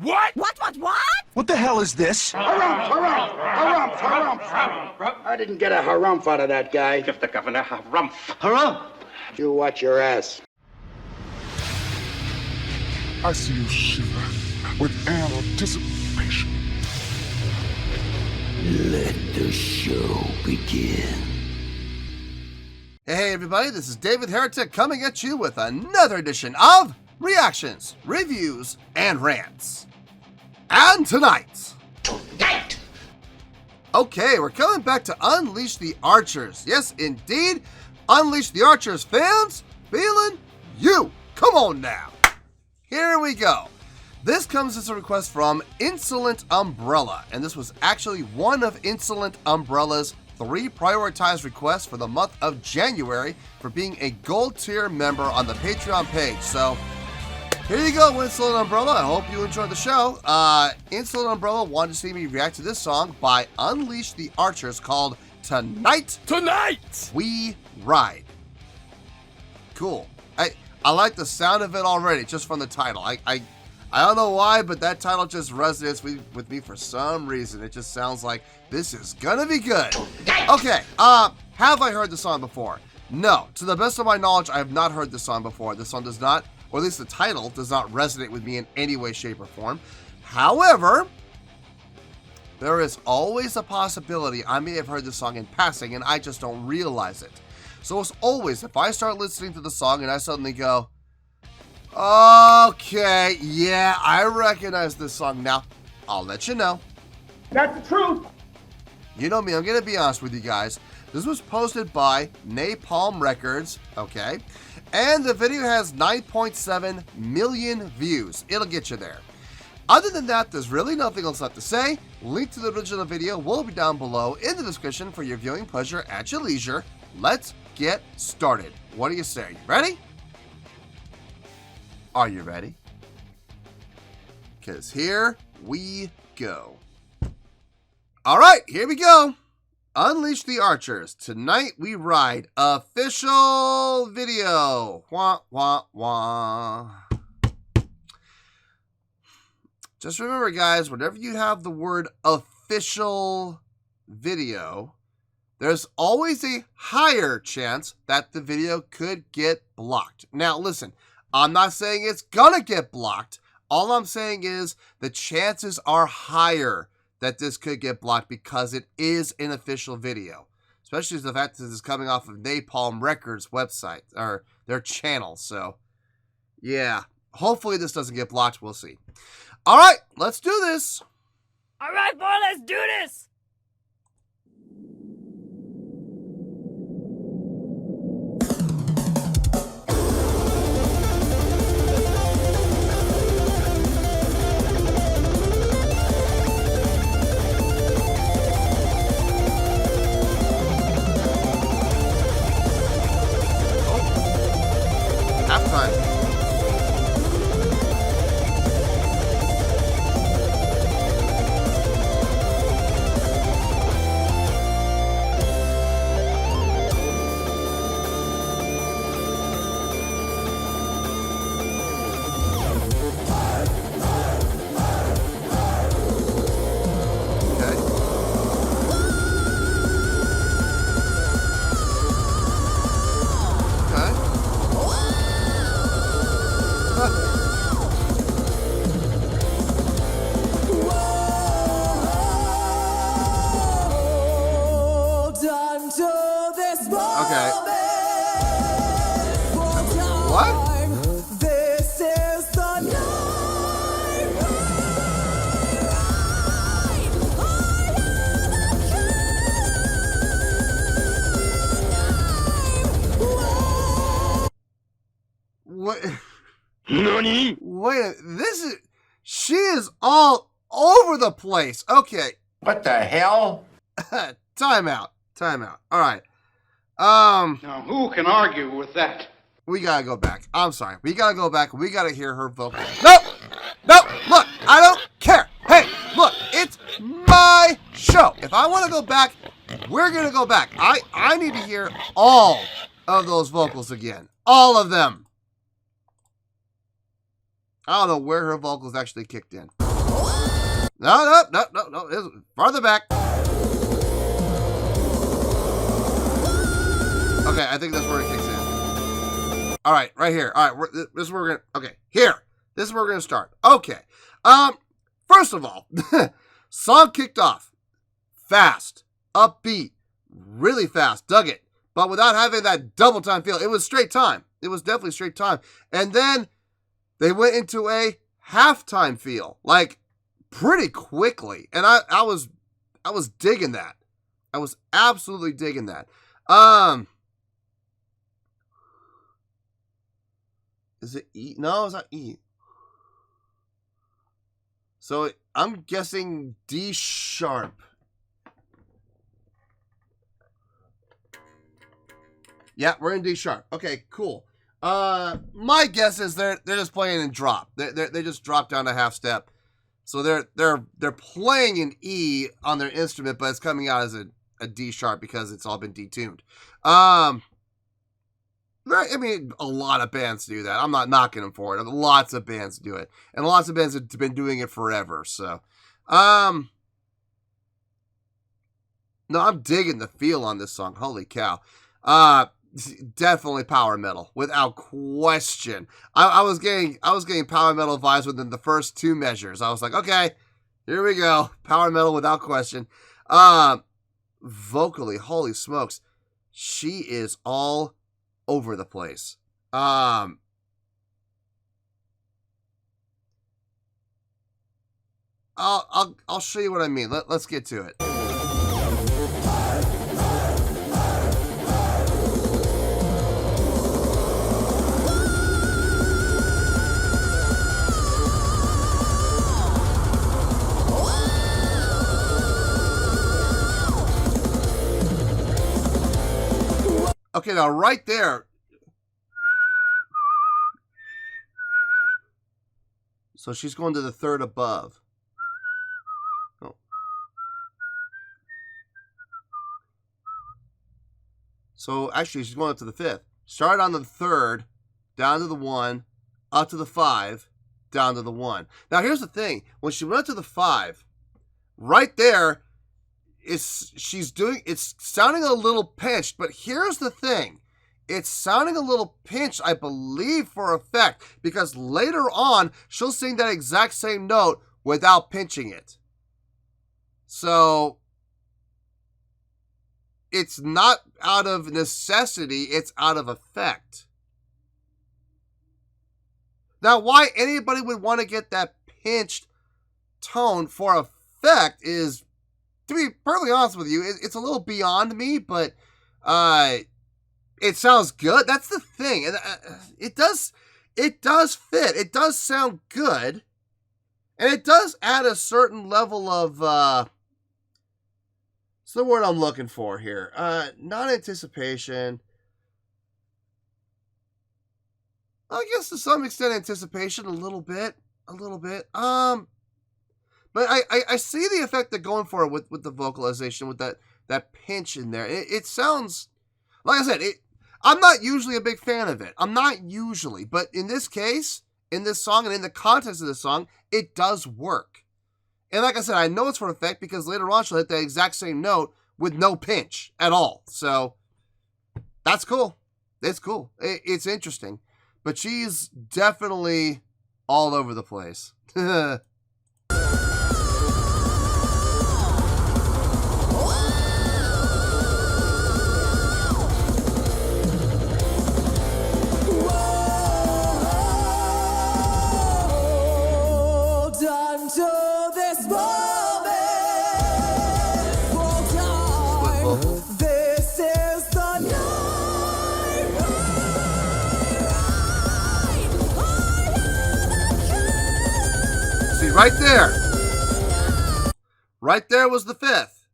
What? What? What the hell is this? Harumph. I didn't get a harumph out of that guy. Give the governor harumph. Harumph! You watch your ass. I see you shiver with anticipation. Let the show begin. Hey everybody, this is David Heretic coming at you with another edition of Reactions, Reviews, and Rants. And tonight... Okay, we're coming back to Unleash the Archers. Yes, indeed, Unleash the Archers fans, feeling you. Come on now. Here we go. This comes as a request from Insolent Umbrella, and this was actually one of Insolent Umbrella's 3 prioritized requests for the month of January for being a gold tier member on the Patreon page. So here you go, Insolent Umbrella. I hope you enjoyed the show. Insolent Umbrella wanted to see me react to this song by Unleash the Archers called Tonight We Ride. Cool. I like the sound of it already, just from the title. I don't know why, but that title just resonates with me for some reason. It just sounds like this is gonna be good. Okay, have I heard the song before? No. To the best of my knowledge, I have not heard this song before. This song does not, or at least the title, does not resonate with me in any way, shape, or form. However, there is always a possibility I may have heard this song in passing and I just don't realize it. So as always, if I start listening to the song and I suddenly go, okay, yeah, I recognize this song now, I'll let you know. That's the truth. You know me, I'm going to be honest with you guys. This was posted by Napalm Records, okay? And the video has 9.7 million views. It'll get you there. Other than that, there's really nothing else left to say. Link to the original video will be down below in the description for your viewing pleasure at your leisure. Let's get started. What do you say? You ready? Are you ready? Because here we go. All right, here we go. Unleash the Archers. Tonight we ride. Official video. Wah, wah, wah. Just remember, guys, whenever you have the word official video, there's always a higher chance that the video could get blocked. Now, listen, I'm not saying it's gonna get blocked. All I'm saying is the chances are higher that this could get blocked because it is an official video. Especially the fact that this is coming off of Napalm Records website, or their channel. So, yeah, hopefully this doesn't get blocked. We'll see. All right, let's do this. All right, boy, let's do this. Halftime. Okay. What? This is the night. What? Nani? Wait, this is... She is all over the place. Okay. What the hell? Time out. All right. Now, who can argue with that? We gotta go back. I'm sorry. We gotta go back. We gotta hear her vocal. Nope! Look, I don't care. Hey, look, it's my show. If I want to go back, we're gonna go back. I need to hear all of those vocals again. All of them. I don't know where her vocals actually kicked in. No. It's farther back. Okay, I think that's where it kicks in. All right, right here. All right, this is where we're gonna. Okay, here. This is where we're gonna start. Okay. First of all, song kicked off fast, upbeat, really fast. Dug it, but without having that double time feel. It was straight time. It was definitely straight time. And then they went into a halftime feel, like pretty quickly. And I was digging that. I was absolutely digging that. Is it E? No, it's not E. So I'm guessing D sharp. Yeah, we're in D sharp. Okay, cool. My guess is they're just playing in drop. They just drop down a half step. So they're playing in E on their instrument, but it's coming out as a D sharp because it's all been detuned. I mean, a lot of bands do that. I'm not knocking them for it. Lots of bands do it. And lots of bands have been doing it forever. So, no, I'm digging the feel on this song. Holy cow. Definitely power metal, without question. I was getting power metal vibes within the first two measures. I was like, okay, here we go. Power metal without question. Vocally, holy smokes. She is all over the place. I'll show you what I mean. Let's get to it. Okay, now right there. So she's going to the third above. Oh. So actually, she's going up to the fifth. Started on the third, down to the one, up to the five, down to the one. Now here's the thing: when she went to the five, right there, it's sounding a little pinched. But here's the thing: it's sounding a little pinched, I believe, for effect, because later on she'll sing that exact same note without pinching it. So it's not out of necessity, it's out of effect. Now, why anybody would want to get that pinched tone for effect is, to be perfectly honest with you, it's a little beyond me, but it sounds good. That's the thing. It does fit. It does sound good. And it does add a certain level of, what's the word I'm looking for here? Not anticipation. I guess to some extent anticipation, a little bit. But I see the effect they're going for with the vocalization, with that pinch in there. It sounds, like I said, I'm not usually a big fan of it. I'm not usually, but in this case, in this song and in the context of the song, it does work. And like I said, I know it's for effect because later on she'll hit the exact same note with no pinch at all. So that's cool. It's cool. It's interesting. But she's definitely all over the place. Right there. Right there was the fifth.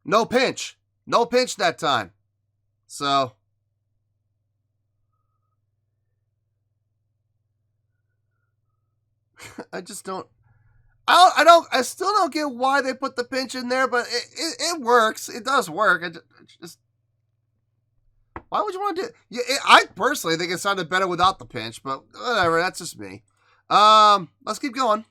No pinch. No pinch that time. So. I just don't. I still don't get why they put the pinch in there, but it works. It does work. Why would you want to do it? Yeah, I personally think it sounded better without the pinch, but whatever, that's just me. Let's keep going.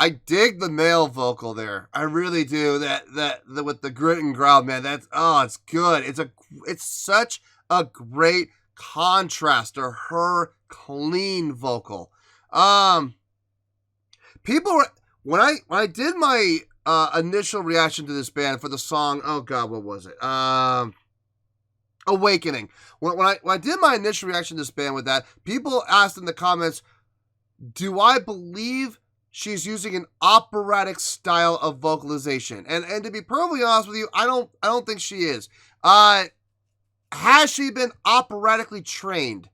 I dig the male vocal there. I really do. That with the grit and growl, man. It's good. It's such a great contrast to her clean vocal. People were, when I did my initial reaction to this band for the song, oh god, what was it? Awakening. When I did my initial reaction to this band with that, people asked in the comments, do I believe she's using an operatic style of vocalization? And to be perfectly honest with you, I don't think she is. Has she been operatically trained?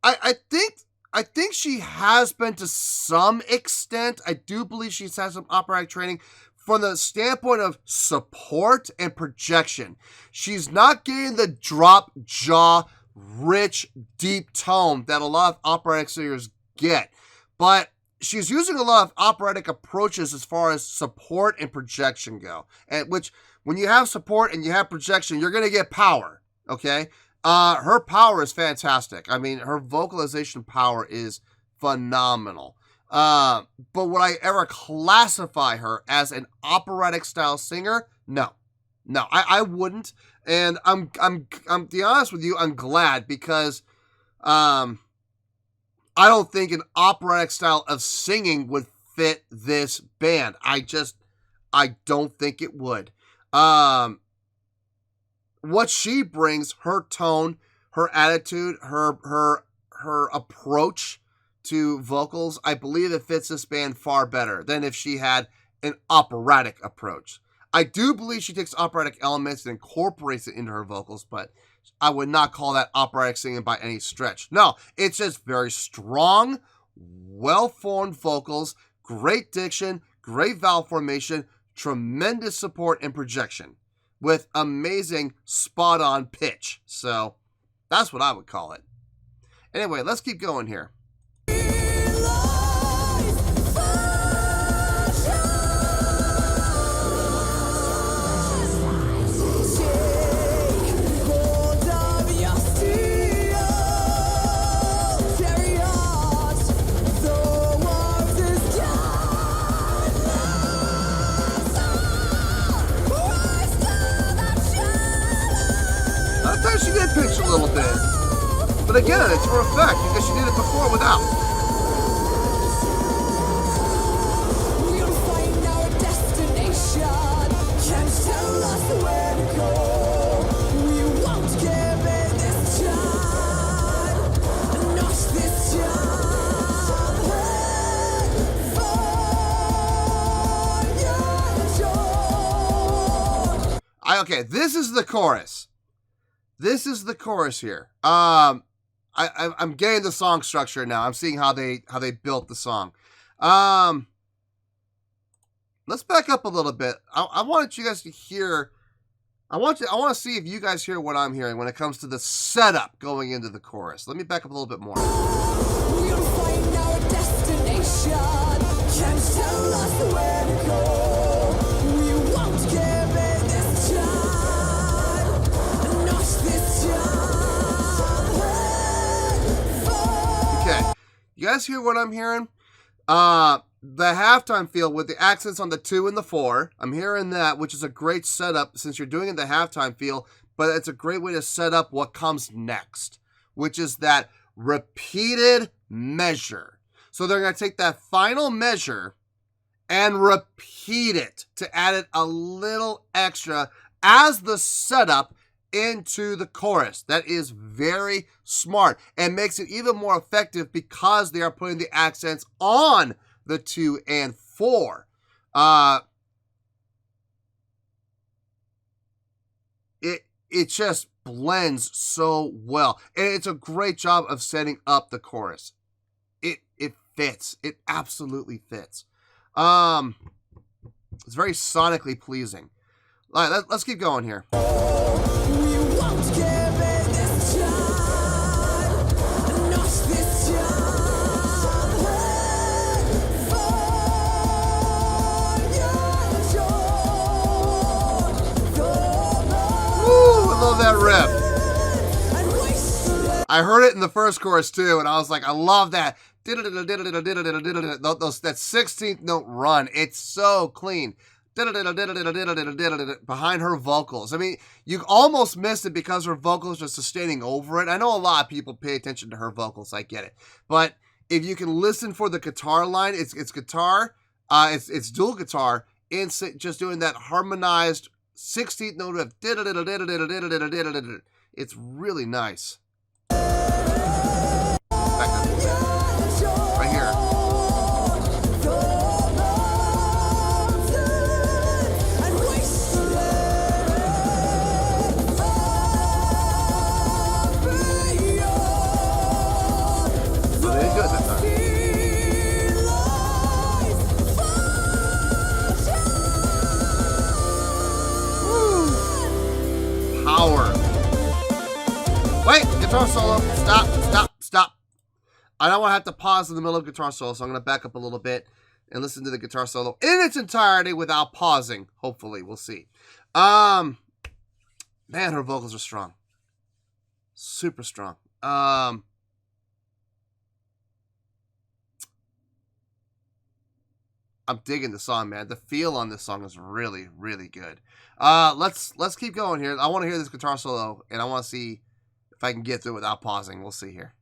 I think she has been to some extent. I do believe she's had some operatic training from the standpoint of support and projection. She's not getting the drop jaw, rich, deep tone that a lot of operatic singers get. But she's using a lot of operatic approaches as far as support and projection go. And which, when you have support and you have projection, you're going to get power, okay? Her power is fantastic. I mean, her vocalization power is phenomenal. But would I ever classify her as an operatic style singer? No, I wouldn't. And I'm to be honest with you, I'm glad, because I don't think an operatic style of singing would fit this band. I don't think it would. What she brings, her tone, her attitude, her approach to vocals, I believe it fits this band far better than if she had an operatic approach. I do believe she takes operatic elements and incorporates it into her vocals, but I would not call that operatic singing by any stretch. No, it's just very strong, well-formed vocals, great diction, great vowel formation, tremendous support and projection, with amazing spot-on pitch. So that's what I would call it. Anyway, let's keep going here. She did pitch a little bit, but again, it's for effect because she did it before without. We'll find our destination. Can't tell us where to go. We won't give it this time. Not this time. Okay, this is the chorus. This is the chorus here. I'm getting the song structure now. I'm seeing how they built the song. Let's back up a little bit. I wanted you guys to hear. I want to see if you guys hear what I'm hearing when it comes to the setup going into the chorus. Let me back up a little bit more. We'll find our destination. Can't tell us where to go. We won't give it this time. Not this time. Okay, you guys hear what I'm hearing? The halftime feel with the accents on the 2 and the 4. I'm hearing that, which is a great setup since you're doing it the halftime feel. but it's a great way to set up what comes next, which is that repeated measure. So they're going to take that final measure and repeat it to add it a little extra as the setup into the chorus. That is very smart and makes it even more effective because they are putting the accents on the 2 and 4. It just blends so well, and it's a great job of setting up the chorus. It fits. It absolutely fits. It's very sonically pleasing. All right, let's keep going here. We won't give it this time, not this time. Woo, I love that riff. I heard it in the first chorus too, and I was like, I love that. That 16th note run. It's so clean. Behind her vocals. I mean, you almost missed it because her vocals are sustaining over it. I know a lot of people pay attention to her vocals. I get it. But if you can listen for the guitar line, it's guitar, it's dual guitar, and just doing that harmonized 16th note of it's really nice. Right here. Power. Wait, guitar solo. Stop. I don't want to have to pause in the middle of guitar solo, so I'm going to back up a little bit and listen to the guitar solo in its entirety without pausing. Hopefully, we'll see. Man, her vocals are strong. Super strong. I'm digging the song, man. The feel on this song is really, really good. Let's keep going here. I want to hear this guitar solo, and I want to see if I can get through it without pausing. We'll see here.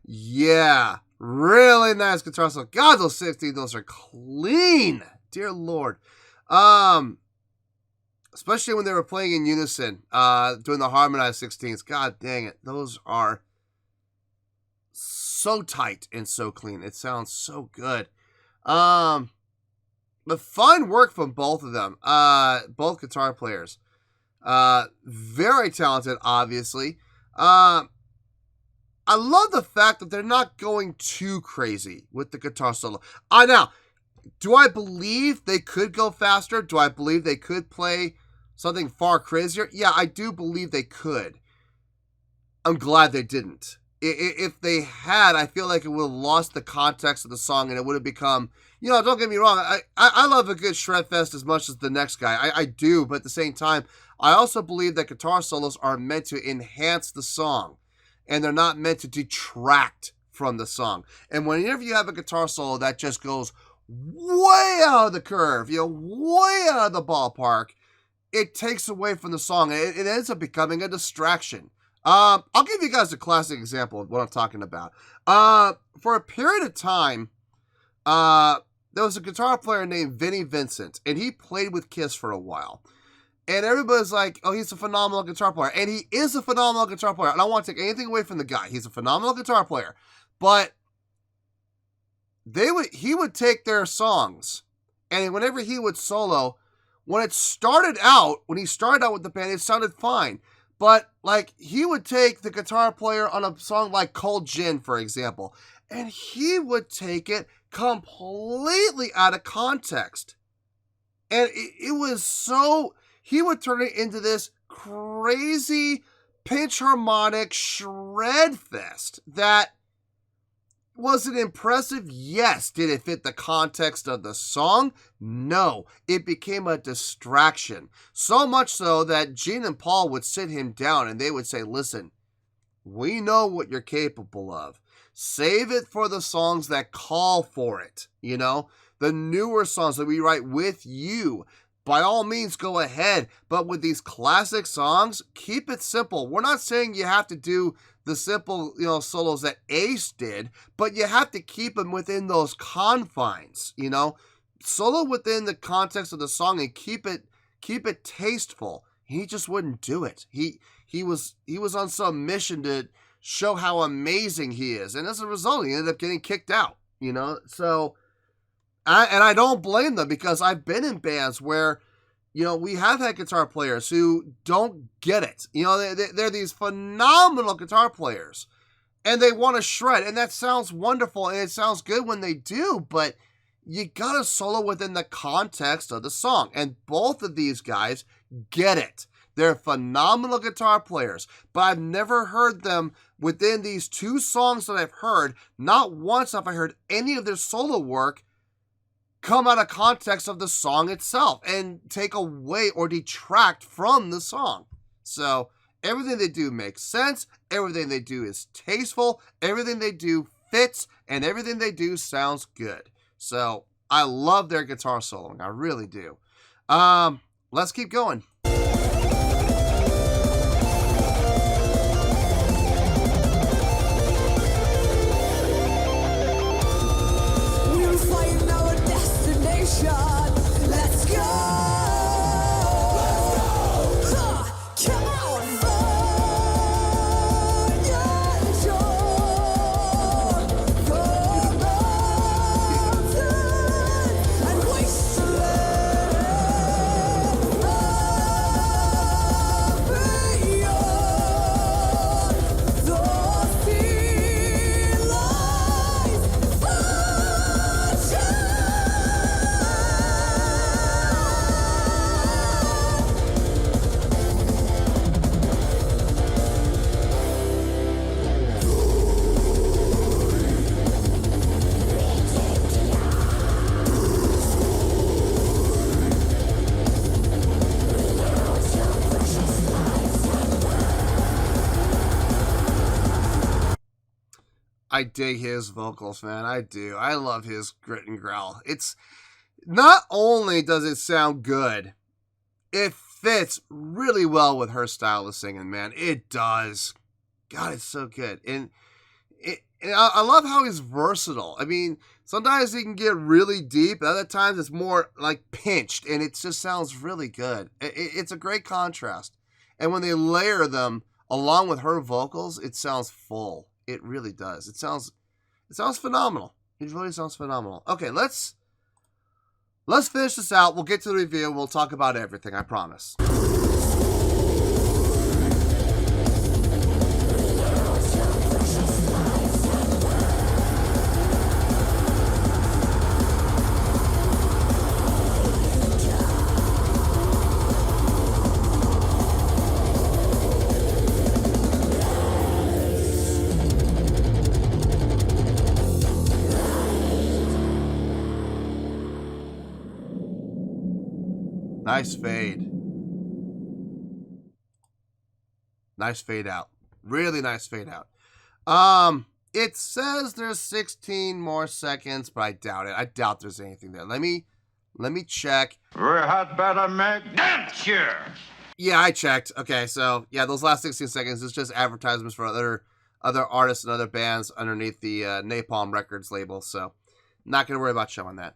Yeah, really nice guitar solo. God, those 16, those are clean. Dear Lord. Especially when they were playing in unison, doing the harmonized 16s. God dang it. Those are so tight and so clean. It sounds so good. But fine work from both of them. Both guitar players. Very talented, obviously. I love the fact that they're not going too crazy with the guitar solo. Now, do I believe they could go faster? Do I believe they could play something far crazier? Yeah, I do believe they could. I'm glad they didn't. If they had, I feel like it would have lost the context of the song and it would have become, don't get me wrong. I love a good shred fest as much as the next guy. I do, but at the same time, I also believe that guitar solos are meant to enhance the song. And they're not meant to detract from the song. And whenever you have a guitar solo that just goes way out of the curve, way out of the ballpark, it takes away from the song. And it ends up becoming a distraction. I'll give you guys a classic example of what I'm talking about. For a period of time, there was a guitar player named Vinnie Vincent, and he played with Kiss for a while. And everybody's like, oh, he's a phenomenal guitar player. And he is a phenomenal guitar player. I don't want to take anything away from the guy. He's a phenomenal guitar player. But he would take their songs, and whenever he would solo, when he started out with the band, it sounded fine. But, like, he would take the guitar player on a song like Cold Gin, for example, and he would take it completely out of context. And it was so... He would turn it into this crazy pinch harmonic shred fest that... Was it impressive? Yes. Did it fit the context of the song? No. It became a distraction. So much so that Gene and Paul would sit him down and they would say, listen, we know what you're capable of. Save it for the songs that call for it. You know, the newer songs that we write with you. By all means, go ahead. But with these classic songs, keep it simple. We're not saying you have to do the simple, solos that Ace did, but you have to keep them within those confines, Solo within the context of the song and keep it tasteful. He just wouldn't do it. He was on some mission to show how amazing he is, and as a result, he ended up getting kicked out, So, I don't blame them, because I've been in bands where, we have had guitar players who don't get it. They're these phenomenal guitar players, and they want to shred, and that sounds wonderful, and it sounds good when they do, but you gotta solo within the context of the song, and both of these guys get it. They're phenomenal guitar players, but I've never heard them within these two songs that I've heard. Not once have I heard any of their solo work come out of context of the song itself and take away or detract from the song. So everything they do makes sense, everything they do is tasteful, everything they do fits, and everything they do sounds good. So I love their guitar soloing, I really do. Let's keep going. Let's go! Come on, find your joy. Go mountain and wasteland beyond the feline fortune. I dig his vocals, man. I do. I love his grit and growl. It's not only does it sound good, it fits really well with her style of singing, man. It does. God, it's so good. And I love how he's versatile. I mean, sometimes he can get really deep. Other times it's more like pinched, and it just sounds really good. It's a great contrast. And when they layer them along with her vocals, it sounds full. It really does. It sounds phenomenal. It really sounds phenomenal. Okay, let's finish this out. We'll get to the review. We'll talk about everything, I promise. Nice fade. Nice fade out. Really nice fade out. It says there's 16 more seconds, but I doubt it. I doubt there's anything there. Let me check. We had better make damn sure. Yeah, I checked. Okay, so yeah, those last 16 seconds is just advertisements for other artists and other bands underneath the Napalm Records label. So Not going to worry about showing that.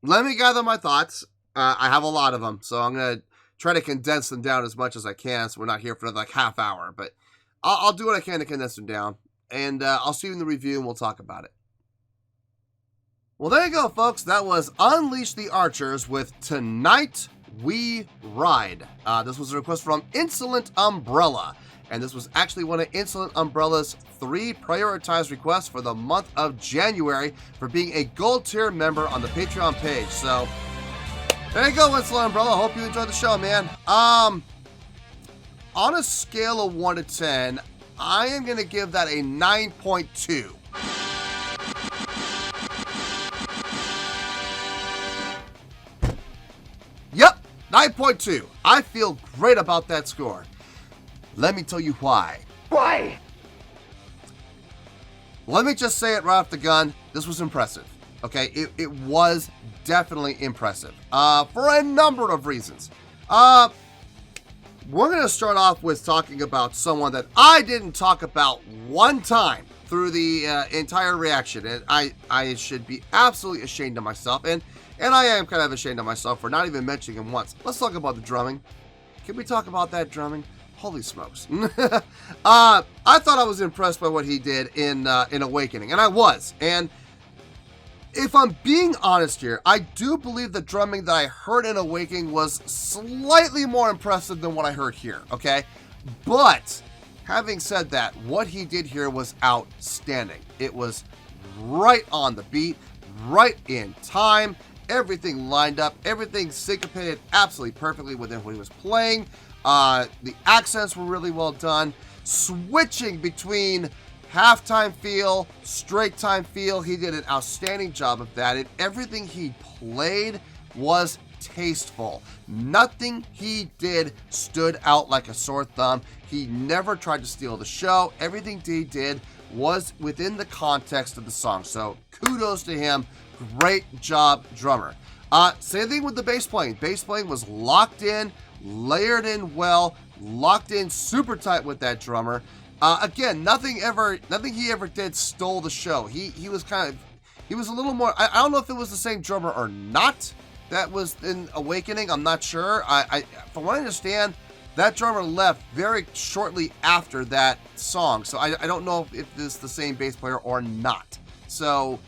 Let me gather my thoughts. I have a lot of them, so I'm going to try to condense them down as much as I can so we're not here for like half hour. But I'll do what I can to condense them down. And I'll see you in the review and we'll talk about it. Well, there you go, folks. That was Unleash the Archers with Tonight We Ride. This was a request from Insolent Umbrella. And this was actually one of Insolent Umbrella's 3 prioritized requests for the month of January for being a gold tier member on the Patreon page. So, there you go, Insolent Umbrella. Hope you enjoyed the show, man. On a scale of 1 to 10, I am going to give that a 9.2. Yep, 9.2. I feel great about that score. Let me tell you why. Why? Let me just say it right off the gun. This was impressive. Okay, it was definitely impressive. For a number of reasons. We're going to start off with talking about someone that I didn't talk about one time through the entire reaction. And I should be absolutely ashamed of myself. And I am kind of ashamed of myself for not even mentioning him once. Let's talk about the drumming. Can we talk about that drumming? Holy smokes. I thought I was impressed by what he did in Awakening, and I was. And if I'm being honest here, I do believe the drumming that I heard in Awakening was slightly more impressive than what I heard here, okay? But, having said that, what he did here was outstanding. It was right on the beat, right in time, everything lined up, everything syncopated absolutely perfectly within what he was playing. The accents were really well done. Switching between halftime feel, straight time feel, he did an outstanding job of that. And everything he played was tasteful. Nothing he did stood out like a sore thumb. He never tried to steal the show. Everything he did was within the context of the song. So kudos to him. Great job, drummer. Same thing with the bass playing. Bass playing was locked in, layered in well, locked in super tight with that drummer. Again, nothing he ever did stole the show. He was a little more, I don't know if it was the same drummer or not that was in Awakening. I'm not sure. From what I understand, that drummer left very shortly after that song. So I don't know if this is the same bass player or not. So,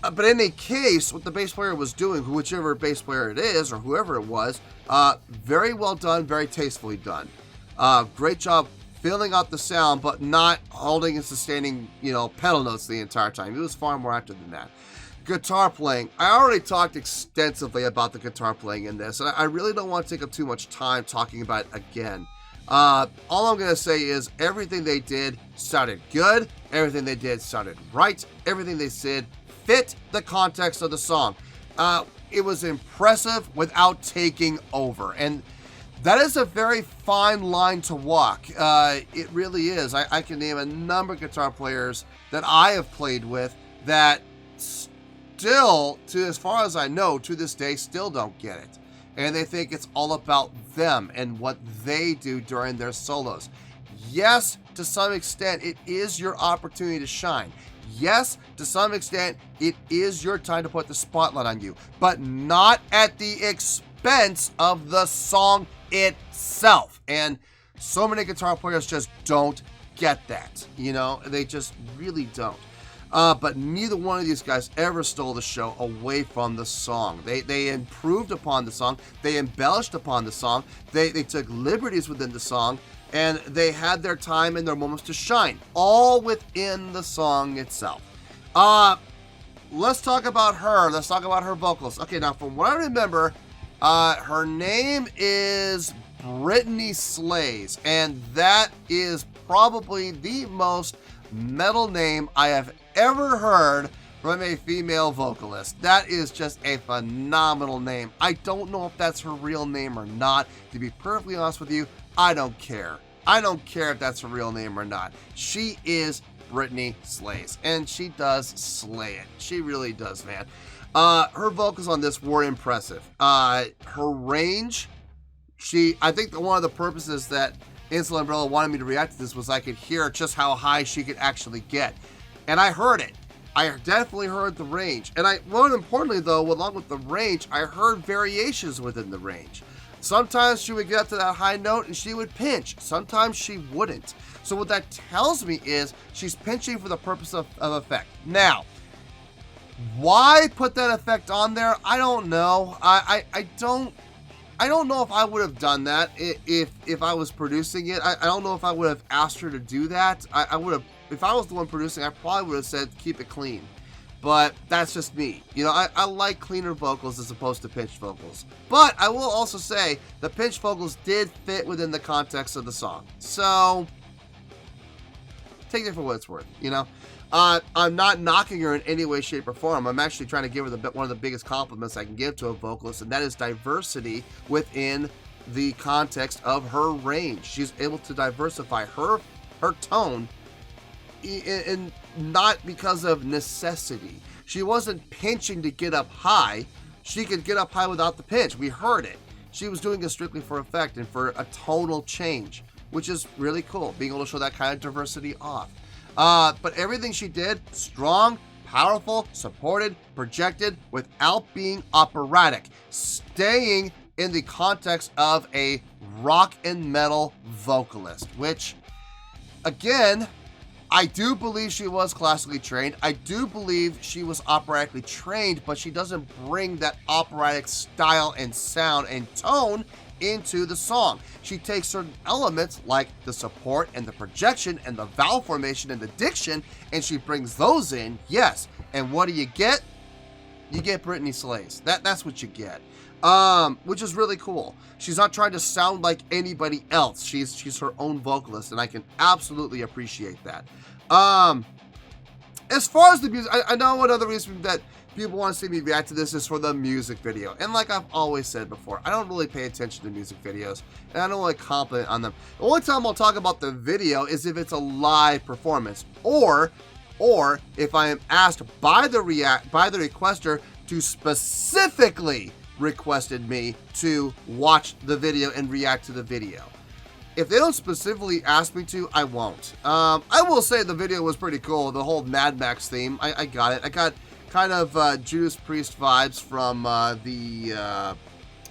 but in any case, what the bass player was doing, whichever bass player it is or whoever it was, very well done, very tastefully done. Great job filling out the sound, but not holding and sustaining, pedal notes the entire time. It was far more active than that. Guitar playing. I already talked extensively about the guitar playing in this, and I really don't want to take up too much time talking about it again. All I'm going to say is everything they did sounded good. Everything they did sounded right. Everything they said fit the context of the song. It was impressive without taking over. And that is a very fine line to walk. It really is. I can name a number of guitar players that I have played with that still, as far as I know, to this day, still don't get it. And they think it's all about them and what they do during their solos. Yes, to some extent, it is your opportunity to shine. Yes, to some extent, it is your time to put the spotlight on you, but not at the expense of the song itself. And so many guitar players just don't get that, they just really don't. But neither one of these guys ever stole the show away from the song. They improved upon the song. They embellished upon the song. They took liberties within the song. And they had their time and their moments to shine. All within the song itself. Let's talk about her. Let's talk about her vocals. Okay, now from what I remember, her name is Brittany Slays. And that is probably the most metal name I have ever heard from a female vocalist. That is just a phenomenal name. I don't know if that's her real name or not. To be perfectly honest with you, I don't care. I don't care if that's her real name or not. She is Brittany Slays, and she does slay it. She really does, man. Her vocals on this were impressive. Her range, I think that one of the purposes that Insolent Umbrella wanted me to react to this was I could hear just how high she could actually get. And I heard it. I definitely heard the range. And more importantly though, along with the range, I heard variations within the range. Sometimes she would get up to that high note and she would pinch. Sometimes she wouldn't. So what that tells me is she's pinching for the purpose of effect. Now, why put that effect on there? I don't know. I don't know if I would have done that if I was producing it. I don't know if I would have asked her to do that. I would have, if I was the one producing, I probably would have said keep it clean. But that's just me. You know, I like cleaner vocals as opposed to pinched vocals. But I will also say the pinched vocals did fit within the context of the song. So take it for what it's worth, you know. I'm not knocking her in any way, shape, or form. I'm actually trying to give her one of the biggest compliments I can give to a vocalist, and that is diversity within the context of her range. She's able to diversify her tone, and not because of necessity. She wasn't pinching to get up high. She could get up high without the pinch. We heard it. She was doing it strictly for effect and for a tonal change, which is really cool, being able to show that kind of diversity off. But everything she did, strong, powerful, supported, projected, without being operatic, staying in the context of a rock and metal vocalist, which, again, I do believe she was classically trained. I do believe she was operatically trained, but she doesn't bring that operatic style and sound and tone into the song. She takes certain elements like the support and the projection and the vowel formation and the diction, and she brings those in, yes. And what do you get? You get Britney Slays. That's what you get. Which is really cool. She's not trying to sound like anybody else. She's her own vocalist, and I can absolutely appreciate that. As far as the music, I know another reason that people want to see me react to this is for the music video. And like I've always said before, I don't really pay attention to music videos, and I don't really comment on them. The only time I'll talk about the video is if it's a live performance, or if I am asked by the requester to specifically requested me to watch the video and react to the video. If they don't specifically ask me to, I won't. I will say the video was pretty cool. The whole Mad Max theme, I got it. I got kind of Judas Priest vibes from what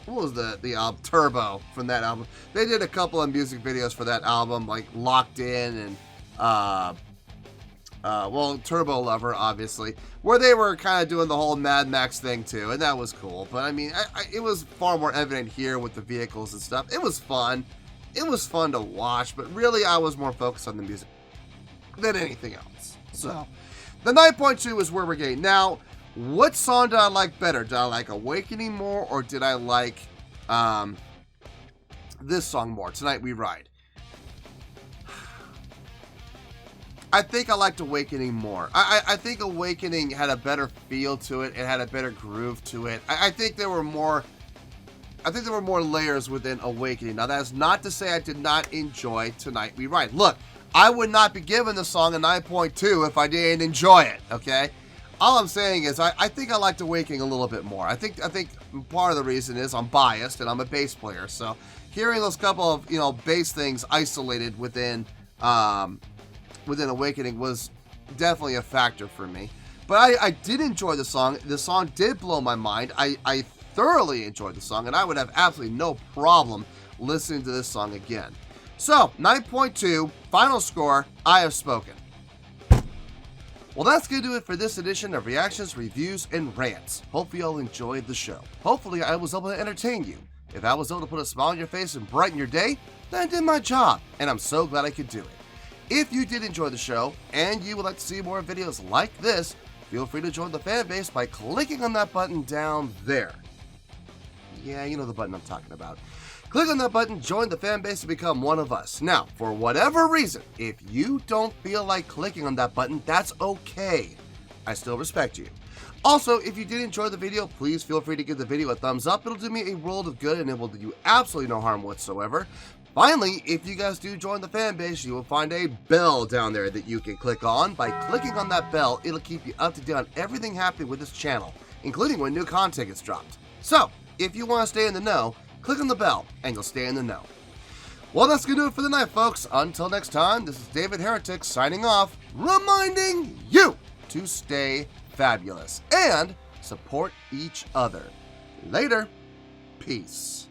was the album? Turbo, from that album. They did a couple of music videos for that album, like Locked In and well, Turbo Lover, obviously, where they were kind of doing the whole Mad Max thing too, and that was cool. But I mean, it was far more evident here with the vehicles and stuff. It was fun. It was fun to watch, but really I was more focused on the music than anything else. So, the 9.2 is where we're getting. Now, what song did I like better? Did I like Awakening more, or did I like this song more, Tonight We Ride? I think I liked Awakening more. I think Awakening had a better feel to it. It had a better groove to it. I think there were more layers within Awakening. Now, that is not to say I did not enjoy Tonight We Ride. Look, I would not be giving the song a 9.2 if I didn't enjoy it, okay? All I'm saying is I think I liked Awakening a little bit more. I think part of the reason is I'm biased and I'm a bass player. So hearing those couple of, you know, bass things isolated within Awakening was definitely a factor for me. But I did enjoy the song. The song did blow my mind. I thoroughly enjoyed the song, and I would have absolutely no problem listening to this song again. So, 9.2, final score, I have spoken. Well, that's going to do it for this edition of Reactions, Reviews, and Rants. Hopefully y'all enjoyed the show. Hopefully I was able to entertain you. If I was able to put a smile on your face and brighten your day, then I did my job, and I'm so glad I could do it. If you did enjoy the show, and you would like to see more videos like this, feel free to join the fan base by clicking on that button down there. Yeah, you know the button I'm talking about. Click on that button, join the fan base, and become one of us. Now, for whatever reason, if you don't feel like clicking on that button, that's okay. I still respect you. Also, if you did enjoy the video, please feel free to give the video a thumbs up. It'll do me a world of good, and it will do you absolutely no harm whatsoever. Finally, if you guys do join the fan base, you will find a bell down there that you can click on. By clicking on that bell, it'll keep you up to date on everything happening with this channel, including when new content gets dropped. So, if you want to stay in the know, click on the bell, and you'll stay in the know. Well, that's going to do it for the night, folks. Until next time, this is David Heretic signing off, reminding you to stay fabulous and support each other. Later. Peace.